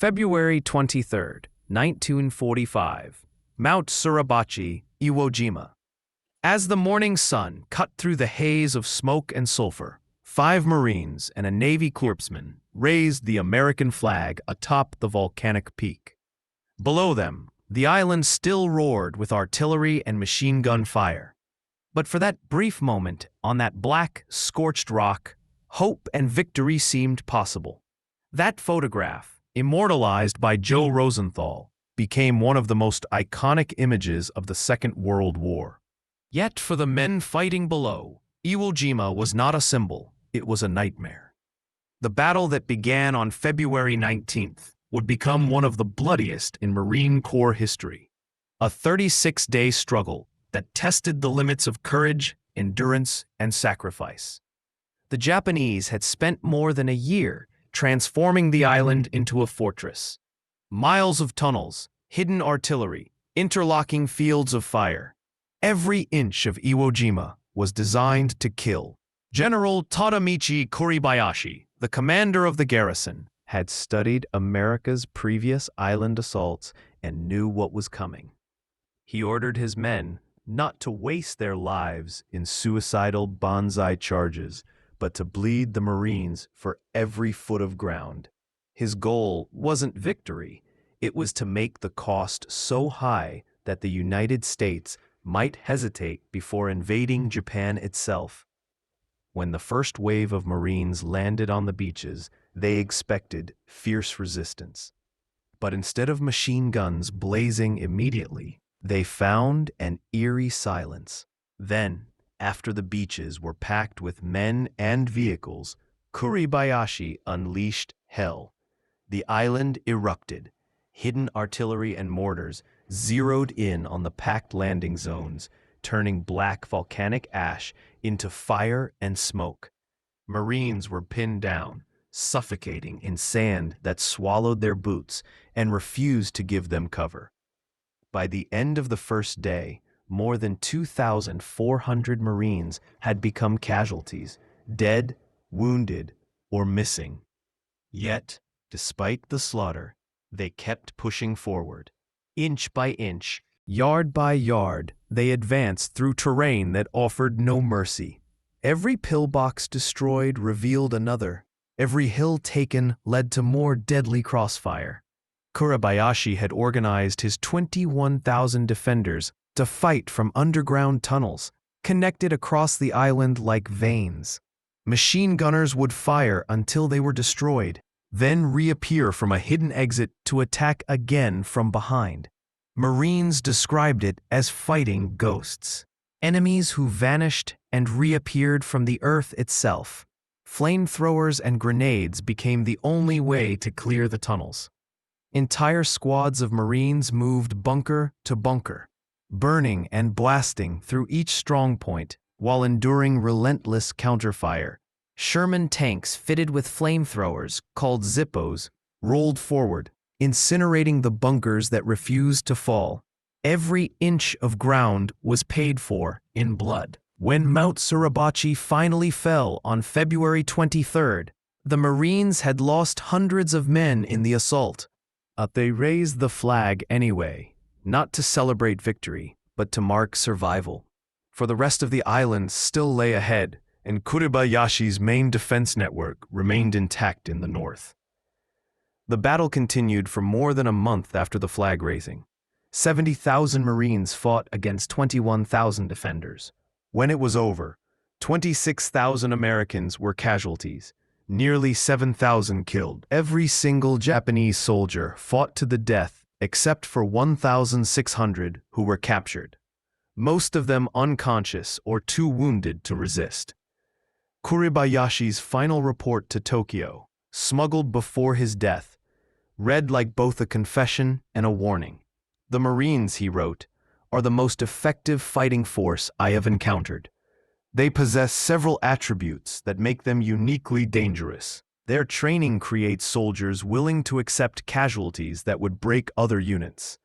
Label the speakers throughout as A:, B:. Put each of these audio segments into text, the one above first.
A: February 23rd, 1945, Mount Suribachi, Iwo Jima. As the morning sun cut through the haze of smoke and sulfur, 5 Marines and a Navy corpsman raised the American flag atop the volcanic peak. Below them, the island still roared with artillery and machine gun fire. But for that brief moment on that black, scorched rock, hope and victory seemed possible. That photograph, immortalized by Joe Rosenthal, became one of the most iconic images of the Second World War. Yet for the men fighting below, Iwo Jima was not a symbol, it was a nightmare. The battle that began on February 19th would become one of the bloodiest in Marine Corps history. A 36-day struggle that tested the limits of courage, endurance, and sacrifice. The Japanese had spent more than a year transforming the island into a fortress. Miles of tunnels, hidden artillery, interlocking fields of fire. Every inch of Iwo Jima was designed to kill. General Tadamichi Suribachi, the commander of the garrison, had studied America's previous island assaults and knew what was coming. He ordered his men not to waste their lives in suicidal banzai charges, but to bleed the Marines for every foot of ground. His goal wasn't victory, it was to make the cost so high that the United States might hesitate before invading Japan itself. When the first wave of Marines landed on the beaches, they expected fierce resistance. But instead of machine guns blazing immediately, they found an eerie silence. Then, after the beaches were packed with men and vehicles, Suribachi unleashed hell. The island erupted. Hidden artillery and mortars zeroed in on the packed landing zones, turning black volcanic ash into fire and smoke. Marines were pinned down, suffocating in sand that swallowed their boots and refused to give them cover. By the end of the first day, more than 2,400 Marines had become casualties, dead, wounded, or missing. Yet, despite the slaughter, they kept pushing forward. Inch by inch, yard by yard, they advanced through terrain that offered no mercy. Every pillbox destroyed revealed another. Every hill taken led to more deadly crossfire. Suribachi had organized his 21,000 defenders to fight from underground tunnels, connected across the island like veins. Machine gunners would fire until they were destroyed, then reappear from a hidden exit to attack again from behind. Marines described it as fighting ghosts, enemies who vanished and reappeared from the earth itself. Flamethrowers and grenades became the only way to clear the tunnels. Entire squads of Marines moved bunker to bunker, burning and blasting through each strongpoint while enduring relentless counterfire. Sherman tanks fitted with flamethrowers, called Zippos, rolled forward, incinerating the bunkers that refused to fall. Every inch of ground was paid for in blood. When Mount Suribachi finally fell on February 23rd, the Marines had lost hundreds of men in the assault. They raised the flag anyway, not to celebrate victory, but to mark survival. For the rest of the island still lay ahead, and Suribachi's main defense network remained intact in the north. The battle continued for more than a month after the flag raising. 70,000 Marines fought against 21,000 defenders. When it was over, 26,000 Americans were casualties, nearly 7,000 killed. Every single Japanese soldier fought to the death except for 1,600 who were captured, most of them unconscious or too wounded to resist. Suribachi's final report to Tokyo, smuggled before his death, read like both a confession and a warning. "The Marines," he wrote, "are the most effective fighting force I have encountered. They possess several attributes that make them uniquely dangerous. Their training creates soldiers willing to accept casualties that would break other units.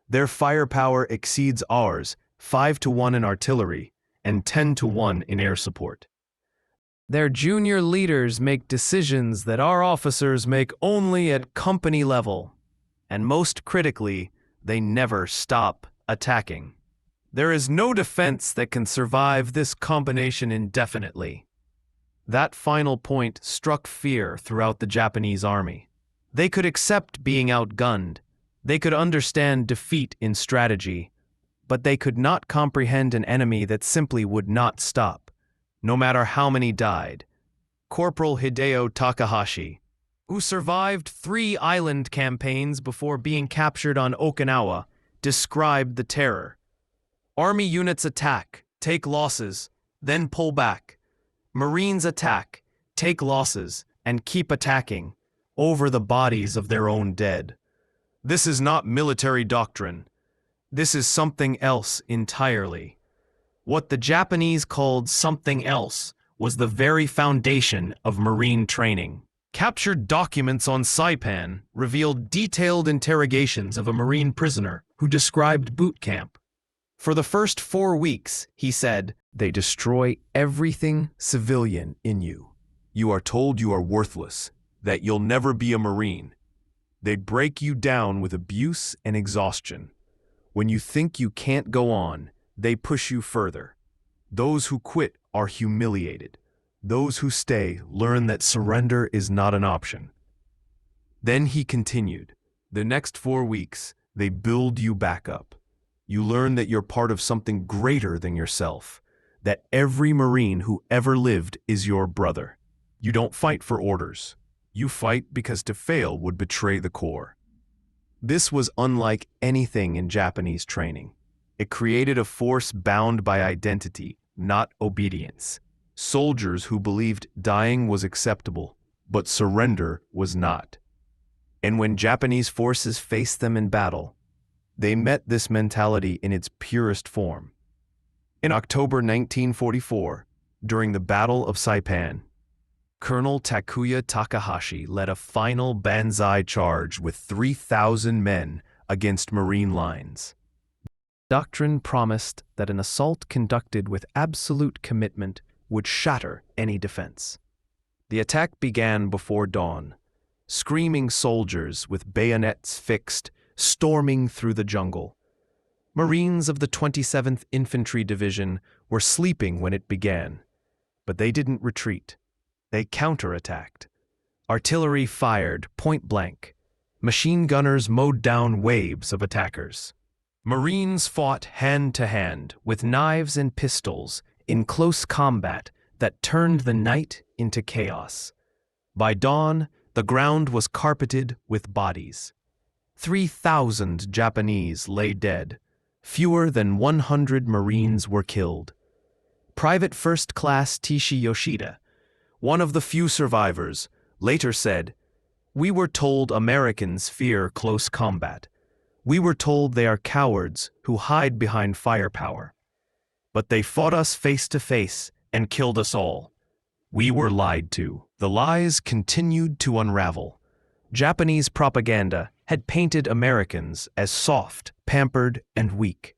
A: Their firepower exceeds ours, 5-1 in artillery and 10-1 in air support. Their junior leaders make decisions that our officers make only at company level. And most critically, they never stop attacking. There is no defense that can survive this combination indefinitely. That final point struck fear throughout the Japanese army. They could accept being outgunned. They could understand defeat in strategy. But they could not comprehend an enemy that simply would not stop, no matter how many died. Corporal Hideo Takahashi, who survived 3 island campaigns before being captured on Okinawa, described the terror. Army units attack, take losses, then pull back. Marines attack, take losses, and keep attacking, over the bodies of their own dead. This is not military doctrine. This is something else entirely. What the Japanese called something else was the very foundation of Marine training. Captured documents on Saipan revealed detailed interrogations of a Marine prisoner who described boot camp. For the first 4 weeks, he said, "They destroy everything civilian in you. You are told you are worthless, that you'll never be a Marine. They break you down with abuse and exhaustion. When you think you can't go on, they push you further. Those who quit are humiliated. Those who stay learn that surrender is not an option." Then he continued, "The next 4 weeks, they build you back up. You learn that you're part of something greater than yourself, that every Marine who ever lived is your brother. You don't fight for orders. You fight because to fail would betray the Corps." This was unlike anything in Japanese training. It created a force bound by identity, not obedience. Soldiers who believed dying was acceptable, but surrender was not. And when Japanese forces faced them in battle, they met this mentality in its purest form. In October 1944, during the Battle of Saipan, Colonel Takuya Takahashi led a final banzai charge with 3,000 men against Marine lines. Doctrine promised that an assault conducted with absolute commitment would shatter any defense. The attack began before dawn. Screaming soldiers with bayonets fixed, storming through the jungle. Marines of the 27th Infantry Division were sleeping when it began, but they didn't retreat. They counterattacked. Artillery fired point blank. Machine gunners mowed down waves of attackers. Marines fought hand to hand with knives and pistols in close combat that turned the night into chaos. By dawn, the ground was carpeted with bodies. 3,000 Japanese lay dead. Fewer than 100 Marines were killed. Private First Class Tishi Yoshida, one of the few survivors, later said, "We were told Americans fear close combat. We were told they are cowards who hide behind firepower. But they fought us face to face and killed us all. We were lied to." The lies continued to unravel. Japanese propaganda had painted Americans as soft, pampered, and weak.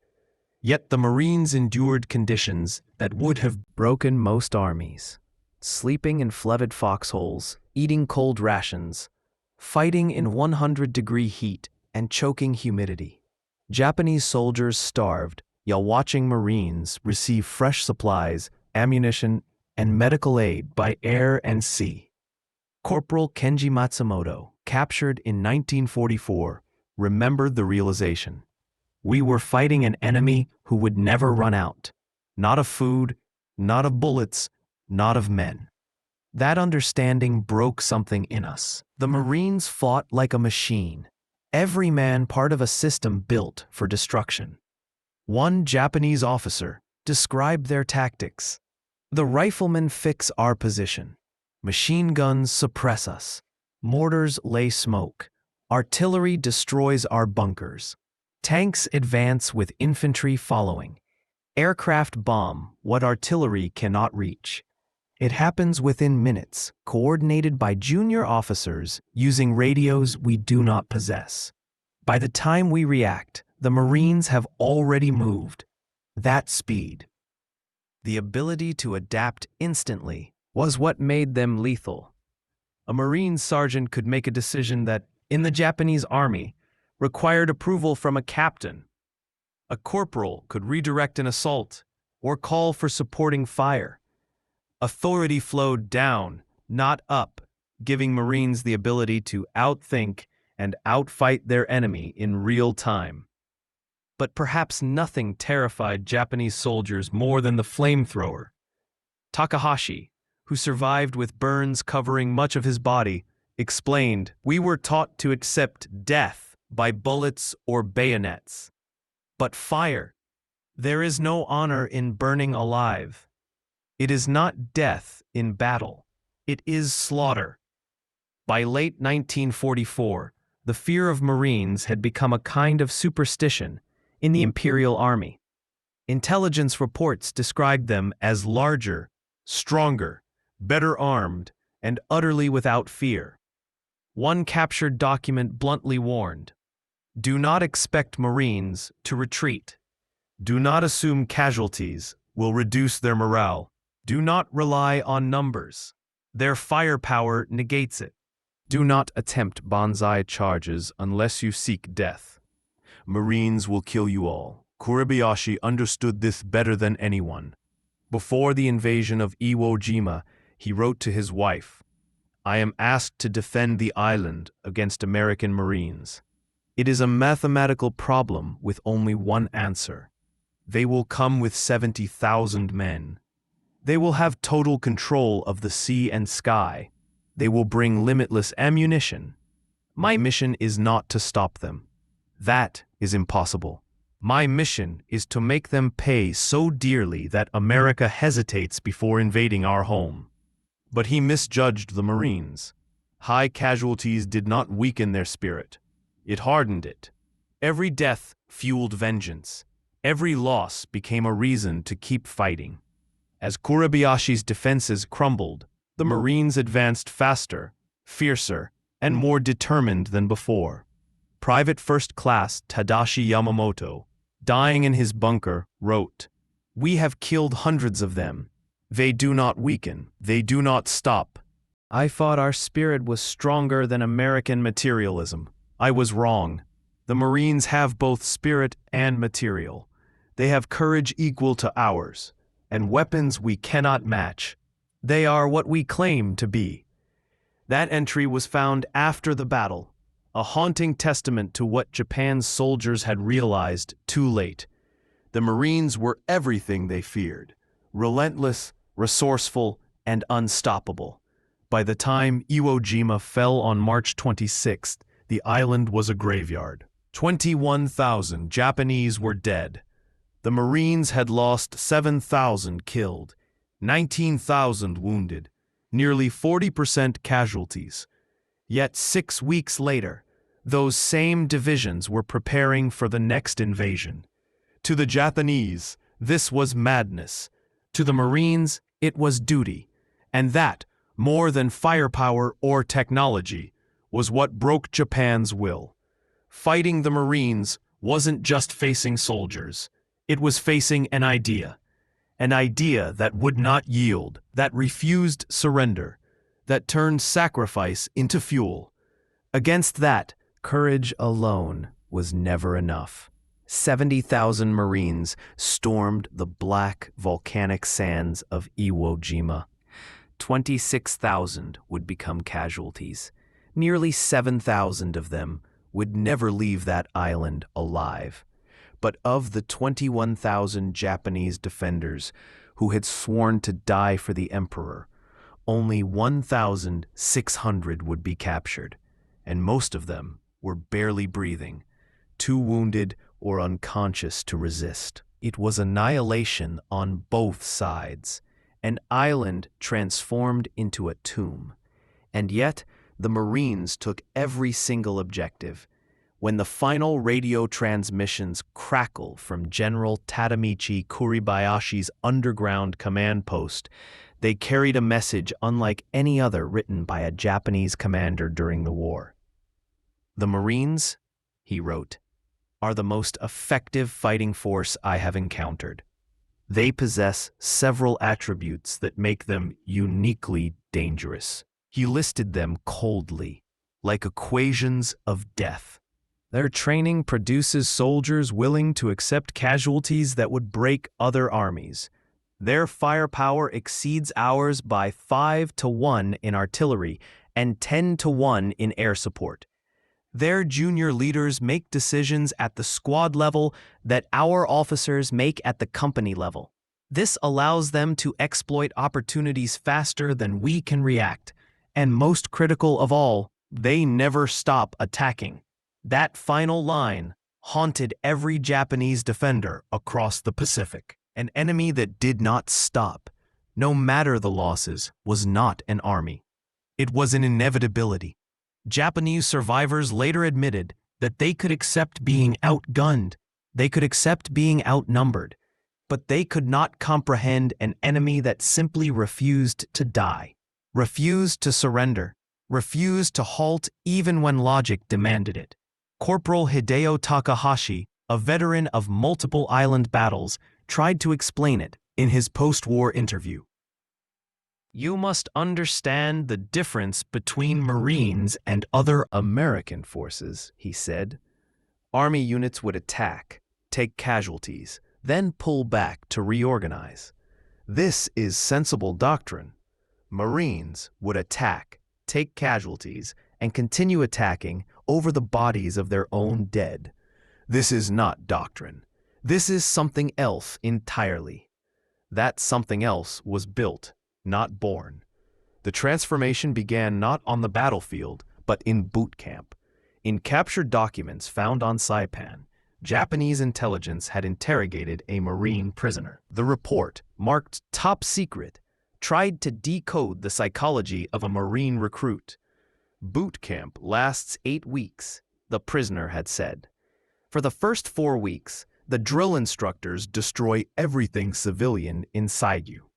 A: Yet the Marines endured conditions that would have broken most armies. Sleeping in flooded foxholes, eating cold rations, fighting in 100-degree heat and choking humidity. Japanese soldiers starved, while watching Marines receive fresh supplies, ammunition, and medical aid by air and sea. Corporal Kenji Matsumoto, captured in 1944, remembered the realization. We were fighting an enemy who would never run out. Not of food, not of bullets, not of men. That understanding broke something in us. The Marines fought like a machine, every man part of a system built for destruction. One Japanese officer described their tactics. "The riflemen fix our position. Machine guns suppress us. Mortars lay smoke. Artillery destroys our bunkers. Tanks advance with infantry following. Aircraft bomb what artillery cannot reach. It happens within minutes, coordinated by junior officers using radios we do not possess. By the time we react, the Marines have already moved. That speed. The ability to adapt instantly was what made them lethal. A Marine sergeant could make a decision that, in the Japanese army, required approval from a captain. A corporal could redirect an assault or call for supporting fire. Authority flowed down, not up, giving Marines the ability to outthink and outfight their enemy in real time. But perhaps nothing terrified Japanese soldiers more than the flamethrower. Takahashi, who survived with burns covering much of his body, explained, "We were taught to accept death by bullets or bayonets. But fire, there is no honor in burning alive. It is not death in battle. It is slaughter." By late 1944, the fear of Marines had become a kind of superstition in the Imperial Army. Intelligence reports described them as larger, stronger, better armed, and utterly without fear. One captured document bluntly warned, "Do not expect Marines to retreat. Do not assume casualties will reduce their morale. Do not rely on numbers. Their firepower negates it. Do not attempt banzai charges unless you seek death. Marines will kill you all." Suribachi understood this better than anyone. Before the invasion of Iwo Jima, he wrote to his wife, "I am asked to defend the island against American Marines. It is a mathematical problem with only one answer. They will come with 70,000 men. They will have total control of the sea and sky. They will bring limitless ammunition. My mission is not to stop them. That is impossible. My mission is to make them pay so dearly that America hesitates before invading our home." But he misjudged the Marines. High casualties did not weaken their spirit. It hardened it. Every death fueled vengeance. Every loss became a reason to keep fighting. As Suribachi's defenses crumbled, the Marines advanced faster, fiercer, and more determined than before. Private First Class Tadashi Yamamoto, dying in his bunker, wrote, "We have killed hundreds of them. They do not weaken. They do not stop. I thought our spirit was stronger than American materialism. I was wrong. The Marines have both spirit and material. They have courage equal to ours, and weapons we cannot match. They are what we claim to be." That entry was found after the battle, a haunting testament to what Japan's soldiers had realized too late. The Marines were everything they feared: relentless, resourceful, and unstoppable. By the time Iwo Jima fell on March 26th, the island was a graveyard. 21,000 Japanese were dead. The Marines had lost 7,000 killed, 19,000 wounded, nearly 40% casualties. Yet 6 weeks later, those same divisions were preparing for the next invasion. To the Japanese, this was madness. To the Marines, it was duty. And that, more than firepower or technology, was what broke Japan's will. Fighting the Marines wasn't just facing soldiers. It was facing an idea that would not yield, that refused surrender, that turned sacrifice into fuel. Against that, courage alone was never enough. 70,000 Marines stormed the black volcanic sands of Iwo Jima. 26,000 would become casualties. Nearly 7,000 of them would never leave that island alive. But of the 21,000 Japanese defenders who had sworn to die for the emperor, only 1,600 would be captured, and most of them were barely breathing, too wounded or unconscious to resist. It was annihilation on both sides, an island transformed into a tomb. And yet, the Marines took every single objective. When the final radio transmissions crackle from General Tadamichi Suribachi's underground command post, they carried a message unlike any other written by a Japanese commander during the war. "The Marines," he wrote, "are the most effective fighting force I have encountered. They possess several attributes that make them uniquely dangerous. He listed them coldly, like equations of death. Their training produces soldiers willing to accept casualties that would break other armies. Their firepower exceeds ours by 5 to 1 in artillery and 10 to 1 in air support. Their junior leaders make decisions at the squad level that our officers make at the company level. This allows them to exploit opportunities faster than we can react. And most critical of all, they never stop attacking. That final line haunted every Japanese defender across the Pacific. An enemy that did not stop, no matter the losses, was not an army. It was an inevitability. Japanese survivors later admitted that they could accept being outgunned, they could accept being outnumbered, but they could not comprehend an enemy that simply refused to die, refused to surrender, refused to halt even when logic demanded it. Corporal Hideo Takahashi, a veteran of multiple island battles, tried to explain it in his post-war interview. You must understand the difference between Marines and other American forces, he said. Army units would attack, take casualties, then pull back to reorganize. This is sensible doctrine. Marines would attack, take casualties, and continue attacking over the bodies of their own dead. This is not doctrine. This is something else entirely. That something else was built, not born. The transformation began not on the battlefield, but in boot camp. In captured documents found on Saipan, Japanese intelligence had interrogated a Marine prisoner. The report, marked top secret, tried to decode the psychology of a Marine recruit. Boot camp lasts 8 weeks, the prisoner had said. For the first 4 weeks, the drill instructors destroy everything civilian inside you.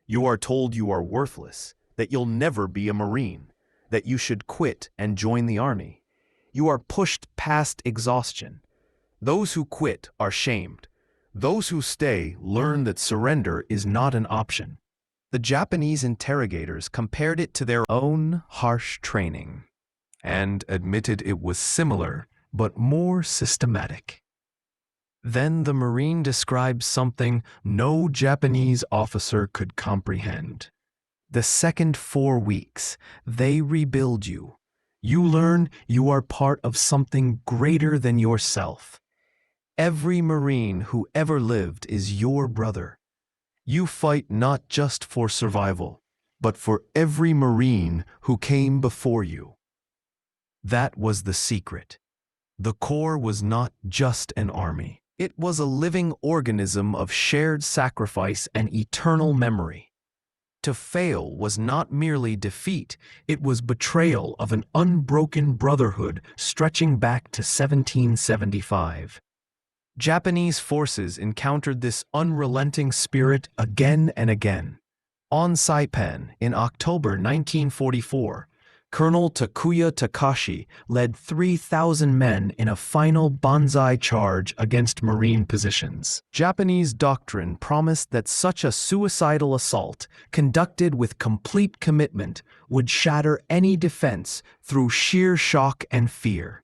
A: You are told you are worthless, that you'll never be a Marine, that you should quit and join the army. You are pushed past exhaustion. Those who quit are shamed. Those who stay learn that surrender is not an option. The Japanese interrogators compared it to their own harsh training and admitted it was similar but more systematic. Then the Marine described something no Japanese officer could comprehend. The second 4 weeks, they rebuild you. You learn you are part of something greater than yourself. Every Marine who ever lived is your brother. You fight not just for survival, but for every Marine who came before you. That was the secret. The Corps was not just an army. It was a living organism of shared sacrifice and eternal memory. To fail was not merely defeat, it was betrayal of an unbroken brotherhood stretching back to 1775. Japanese forces encountered this unrelenting spirit again and again. On Saipan, in October 1944, Colonel Takuya Takashi led 3,000 men in a final banzai charge against Marine positions. Japanese doctrine promised that such a suicidal assault, conducted with complete commitment, would shatter any defense through sheer shock and fear.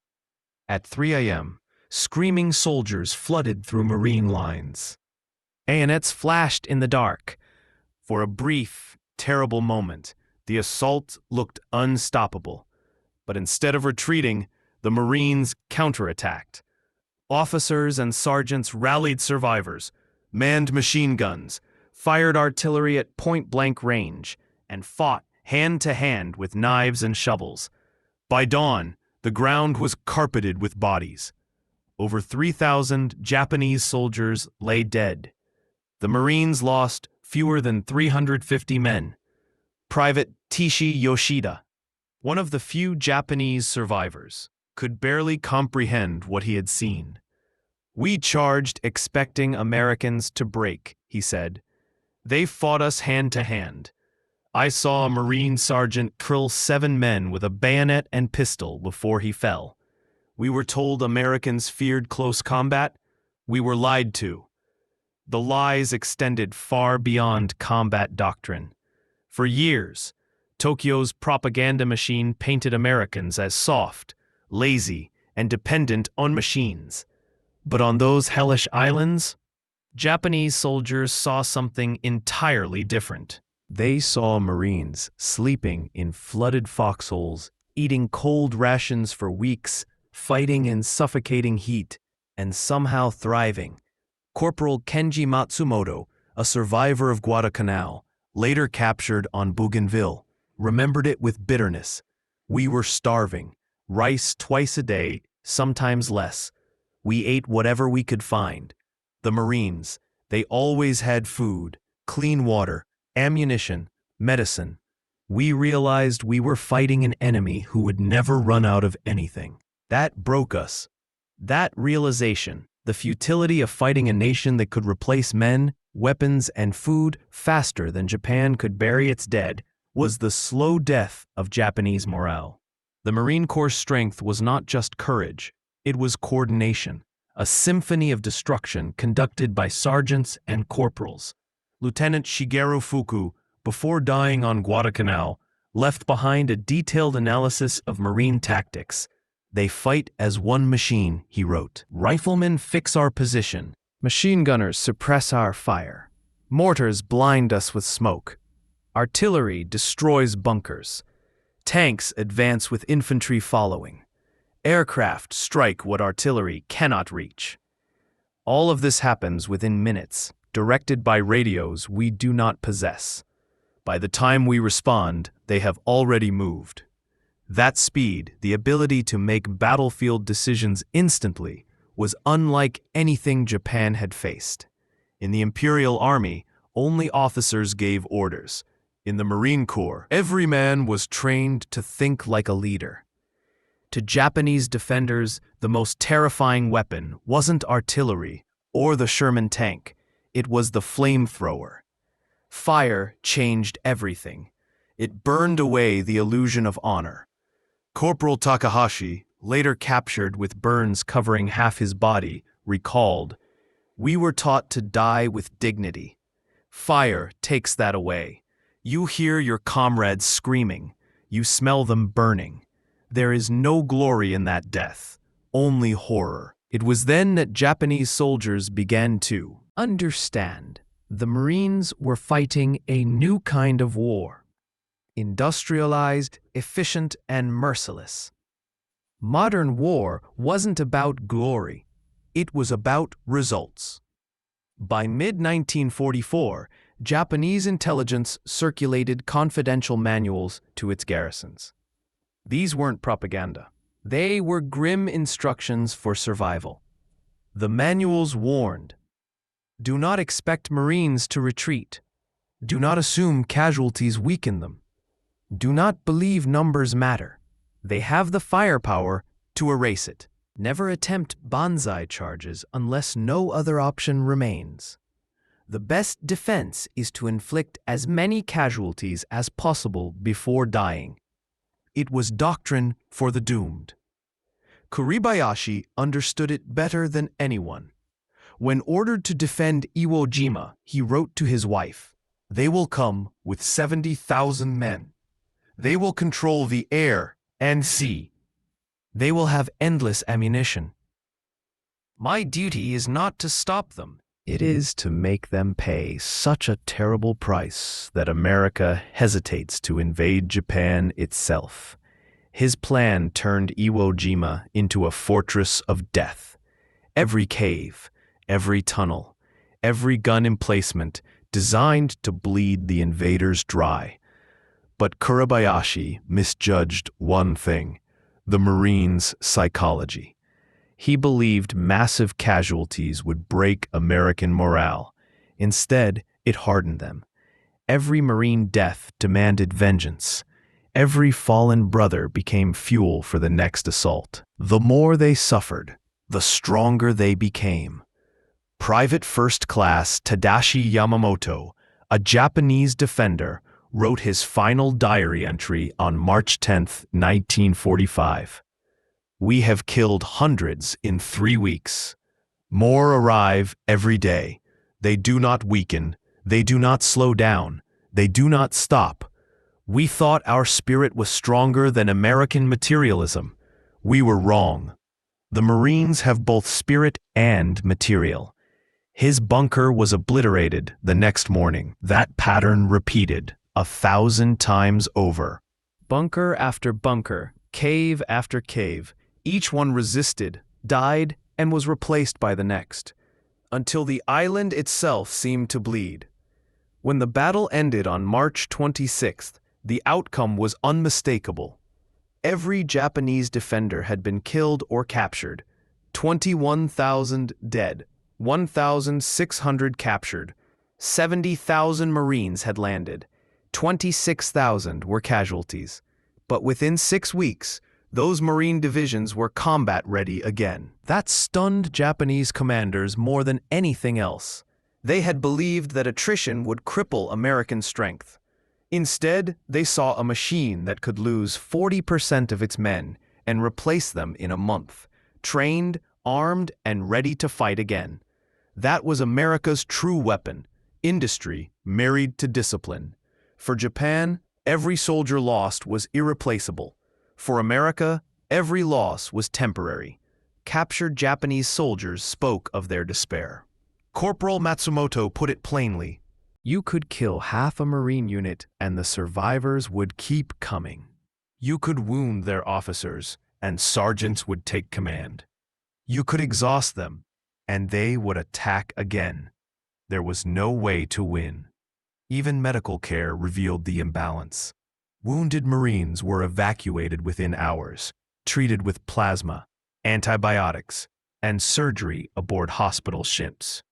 A: At 3 a.m., screaming soldiers flooded through Marine lines. Bayonets flashed in the dark. For a brief, terrible moment, the assault looked unstoppable, but instead of retreating, the Marines counterattacked. Officers and sergeants rallied survivors, manned machine guns, fired artillery at point-blank range, and fought hand-to-hand with knives and shovels. By dawn, the ground was carpeted with bodies. Over 3,000 Japanese soldiers lay dead. The Marines lost fewer than 350 men. Private Tishi Yoshida, one of the few Japanese survivors, could barely comprehend what he had seen. We charged expecting Americans to break, he said. They fought us hand to hand. I saw a Marine sergeant kill 7 men with a bayonet and pistol before he fell. We were told Americans feared close combat. We were lied to. The lies extended far beyond combat doctrine. For years, Tokyo's propaganda machine painted Americans as soft, lazy, and dependent on machines. But on those hellish islands, Japanese soldiers saw something entirely different. They saw Marines sleeping in flooded foxholes, eating cold rations for weeks, fighting in suffocating heat, and somehow thriving. Corporal Kenji Matsumoto, a survivor of Guadalcanal, later captured on Bougainville, remembered it with bitterness. We were starving, rice twice a day, sometimes less. We ate whatever we could find. The Marines, they always had food, clean water, ammunition, medicine. We realized we were fighting an enemy who would never run out of anything. That broke us. That realization, the futility of fighting a nation that could replace men, weapons, and food faster than Japan could bury its dead, was the slow death of Japanese morale. The Marine Corps' strength was not just courage, it was coordination, a symphony of destruction conducted by sergeants and corporals. Lieutenant Shigeru Fuku, before dying on Guadalcanal, left behind a detailed analysis of Marine tactics. They fight as one machine, he wrote. Riflemen fix our position. Machine gunners suppress our fire. Mortars blind us with smoke. Artillery destroys bunkers. Tanks advance with infantry following. Aircraft strike what artillery cannot reach. All of this happens within minutes, directed by radios we do not possess. By the time we respond, they have already moved. That speed, the ability to make battlefield decisions instantly, was unlike anything Japan had faced. In the Imperial Army, only officers gave orders. In the Marine Corps, every man was trained to think like a leader. To Japanese defenders, the most terrifying weapon wasn't artillery or the Sherman tank, it was the flamethrower. Fire changed everything. It burned away the illusion of honor. Corporal Takahashi, later captured with burns covering half his body, recalled, "We were taught to die with dignity. Fire takes that away. You hear your comrades screaming. You smell them burning. There is no glory in that death, only horror." It was then that Japanese soldiers began to understand. The Marines were fighting a new kind of war. Industrialized, efficient, and merciless. Modern war wasn't about glory. It was about results. By mid-1944, Japanese intelligence circulated confidential manuals to its garrisons. These weren't propaganda. They were grim instructions for survival. The manuals warned, do not expect Marines to retreat. Do not assume casualties weaken them. Do not believe numbers matter. They have the firepower to erase it. Never attempt banzai charges unless no other option remains. The best defense is to inflict as many casualties as possible before dying. It was doctrine for the doomed. Suribachi understood it better than anyone. When ordered to defend Iwo Jima, he wrote to his wife, "They will come with 70,000 men. They will control the air and sea. They will have endless ammunition. My duty is not to stop them. It is to make them pay such a terrible price that America hesitates to invade Japan itself." His plan turned Iwo Jima into a fortress of death. Every cave, every tunnel, every gun emplacement designed to bleed the invaders dry. But Suribachi misjudged one thing: the Marines' psychology. He believed massive casualties would break American morale. Instead, it hardened them. Every Marine death demanded vengeance. Every fallen brother became fuel for the next assault. The more they suffered, the stronger they became. Private First Class Tadashi Yamamoto, a Japanese defender, wrote his final diary entry on March 10, 1945. "We have killed hundreds in 3 weeks. More arrive every day. They do not weaken. They do not slow down. They do not stop. We thought our spirit was stronger than American materialism. We were wrong. The Marines have both spirit and material. His bunker was obliterated the next morning. That pattern repeated 1,000 times over. Bunker after bunker, cave after cave, each one resisted, died, and was replaced by the next, until the island itself seemed to bleed. When the battle ended on March 26th, the outcome was unmistakable. Every Japanese defender had been killed or captured, 21,000 dead, 1,600 captured, 70,000 Marines had landed, 26,000 were casualties. But within 6 weeks, those Marine divisions were combat-ready again. That stunned Japanese commanders more than anything else. They had believed that attrition would cripple American strength. Instead, they saw a machine that could lose 40% of its men and replace them in a month, trained, armed, and ready to fight again. That was America's true weapon, industry married to discipline. For Japan, every soldier lost was irreplaceable. For America, every loss was temporary. Captured Japanese soldiers spoke of their despair. Corporal Matsumoto put it plainly. You could kill half a Marine unit and the survivors would keep coming. You could wound their officers and sergeants would take command. You could exhaust them and they would attack again. There was no way to win. Even medical care revealed the imbalance. Wounded Marines were evacuated within hours, treated with plasma, antibiotics, and surgery aboard hospital ships.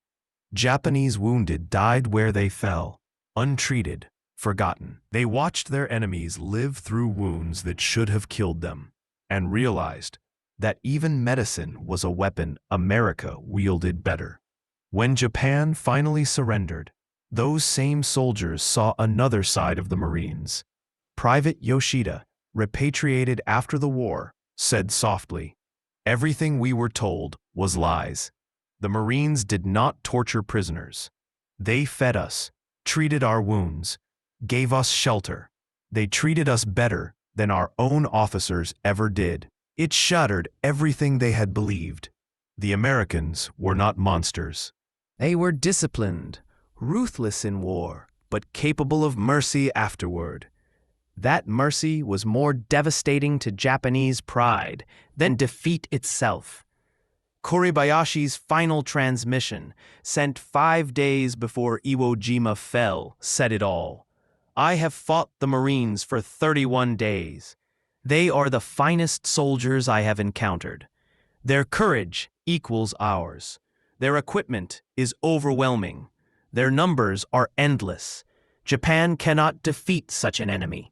A: Japanese wounded died where they fell, untreated, forgotten. They watched their enemies live through wounds that should have killed them, and realized that even medicine was a weapon America wielded better. When Japan finally surrendered, those same soldiers saw another side of the Marines. Private Yoshida, repatriated after the war, said softly, "Everything we were told was lies. The Marines did not torture prisoners. They fed us, treated our wounds, gave us shelter. They treated us better than our own officers ever did." It shattered everything they had believed. The Americans were not monsters. They were disciplined, ruthless in war, but capable of mercy afterward. That mercy was more devastating to Japanese pride than defeat itself. Kuribayashi's final transmission, sent 5 days before Iwo Jima fell, said it all. I have fought the Marines for 31 days. They are the finest soldiers I have encountered. Their courage equals ours. Their equipment is overwhelming. Their numbers are endless. Japan cannot defeat such an enemy.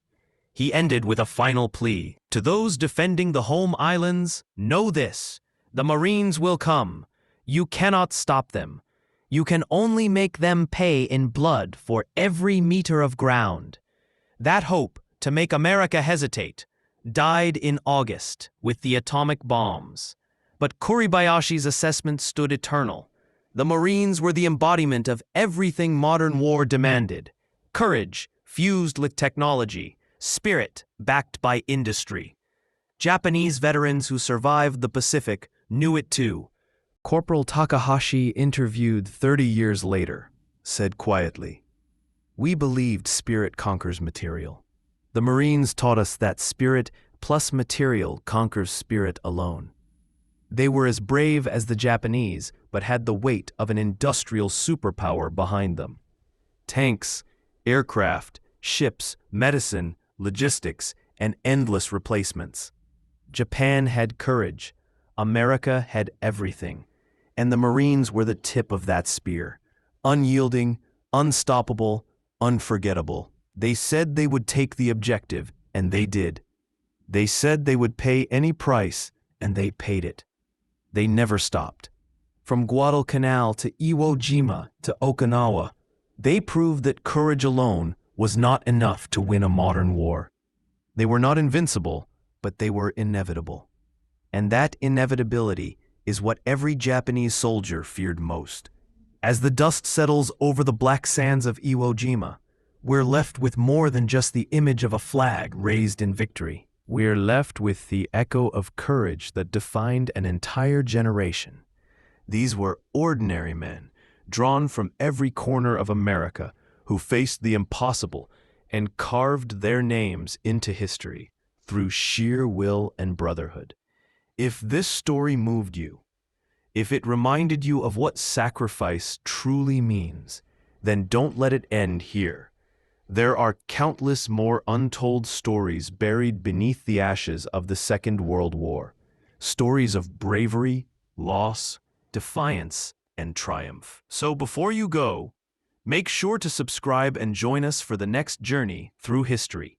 A: He ended with a final plea. To those defending the home islands, know this. The Marines will come. You cannot stop them. You can only make them pay in blood for every meter of ground. That hope to make America hesitate died in August with the atomic bombs. But Kuribayashi's assessment stood eternal. The Marines were the embodiment of everything modern war demanded. Courage fused with technology, spirit backed by industry. Japanese veterans who survived the Pacific knew it too. Corporal Takahashi, interviewed 30 years later, said quietly, "We believed spirit conquers material. The Marines taught us that spirit plus material conquers spirit alone. They were as brave as the Japanese, but had the weight of an industrial superpower behind them. Tanks, aircraft, ships, medicine, logistics, and endless replacements. Japan had courage. America had everything. And the Marines were the tip of that spear. Unyielding, unstoppable, unforgettable. They said they would take the objective, and they did. They said they would pay any price, and they paid it. They never stopped. From Guadalcanal to Iwo Jima to Okinawa, they proved that courage alone was not enough to win a modern war. They were not invincible, but they were inevitable. And that inevitability is what every Japanese soldier feared most. As the dust settles over the black sands of Iwo Jima, we're left with more than just the image of a flag raised in victory. We're left with the echo of courage that defined an entire generation. These were ordinary men, drawn from every corner of America, who faced the impossible and carved their names into history through sheer will and brotherhood. If this story moved you, if it reminded you of what sacrifice truly means, then don't let it end here. There are countless more untold stories buried beneath the ashes of the Second World War. Stories of bravery, loss, defiance, and triumph. So before you go, make sure to subscribe and join us for the next journey through history.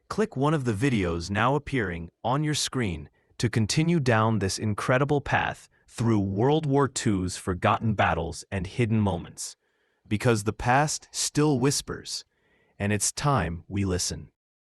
A: Click one of the videos now appearing on your screen to continue down this incredible path through World War II's forgotten battles and hidden moments. Because the past still whispers, and it's time we listen.